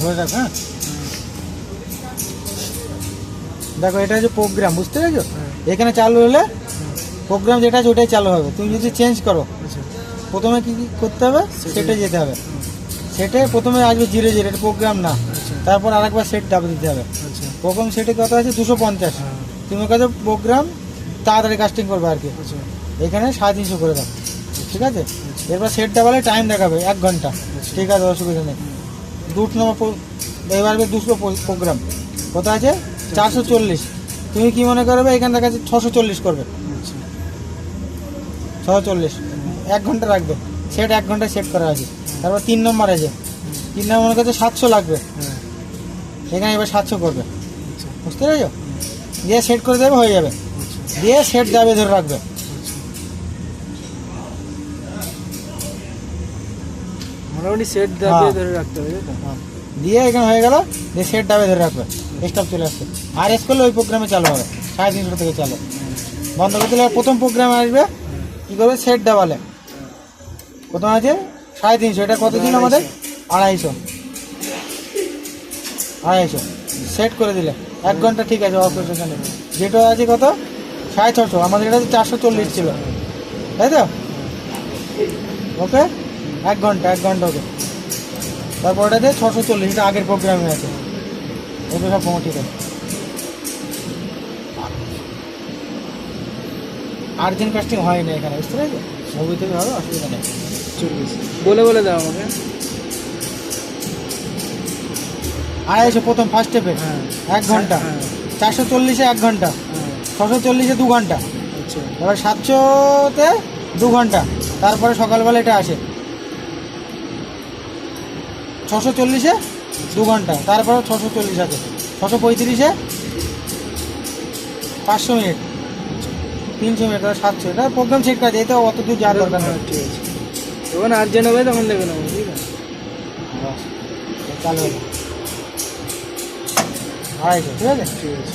ধরে রাখ। হ্যাঁ দেখো এটা হচ্ছে প্রোগ্রাম, বুঝতে পেরেছো? এখানে চালু হলে প্রোগ্রাম যেটা আছে ওটাই চালু হবে। তুমি যদি চেঞ্জ করো প্রথমে কী কী করতে হবে, সেটে যেতে হবে। সেটে প্রথমে আসবে 0 0, এটা প্রোগ্রাম না। তারপর আরেকবার সেট দাবি দিতে হবে। প্রথম সেটে কত আছে 250, তুমি কাছে প্রোগ্রাম তাড়াতাড়ি কাস্টিং করবে আর কি। এখানে 350 করে দাও, ঠিক আছে? এরপর সেট দাবালে টাইম দেখাবে 1 ঘন্টা, ঠিক আছে, অসুবিধা নেই। 2 নম্বর এবার 200 প্রোগ্রাম কত আছে 440, তুমি কি মনে করবে এখানে দেখা যাচ্ছে 640 করবে। 640 1 ঘন্টা রাখবে, সেট 1 ঘন্টা সেট করা আছে। তারপর 3 নম্বর আছে, 3 নম্বর মনে করছে 700 লাগবে, এখানে এবার 700 করবে, বুঝতে পেরেছো? দিয়ে সেট করে দেবে, হয়ে যাবে। দিয়ে সেট দাবে ধরে রাখবে। মোটামুটি সেট দাবে ধরে রাখতে হবে। দিয়ে এখানে হয়ে গেল, দিয়ে সেট দাবে ধরে রাখবে, স্টপ চলে আসছে। আর এস করলে ওই প্রোগ্রামে চালু হবে, 350 থেকে চালু। বন্ধ করতে গেলে প্রথম প্রোগ্রামে আসবে, কী করবে সেট দাবালে প্রথম আছে 350, এটা কত ছিল আমাদের 250 সেট করে দিলে 1 ঘন্টা, ঠিক আছে, অপারেশনে যেটা আছে কত 650, আমাদের এটা 440 ছিল, তাই তো? ওকে 1 ঘন্টা ওকে। তারপর ওটা দিয়ে 640, এটা আগের প্রোগ্রামে আছে। ওকে সব ঠিক আছে। আর্জেন্ট কাস্টিং হয় না এখানে, বুঝতে পেরেছো? ছবি থেকে হবে, অসুবিধা নেই। বলে দাও আমাকে। 250 প্রথম ফার্স্ট স্টেপে 1 ঘন্টা, 440-এ 1 ঘন্টা, 640-এ 2 ঘন্টা, এবার 700-তে 2 ঘন্টা। তারপরে সকালবেলা এটা আসে 640-এ 2 ঘন্টা, তারপরে 640 আছে, 635-এ 500 মিনিট, 300 মিনিট, 700। এটা প্রোগ্রাম সেট কাজ, এটা অত দূর যাওয়ার দরকার নেই। ঠিক আছে, যখন আর্জেন্ট হবে তখন দেবে না, ঠিক আছে? চালু হবে 250, ঠিক আছে? ঠিক আছে।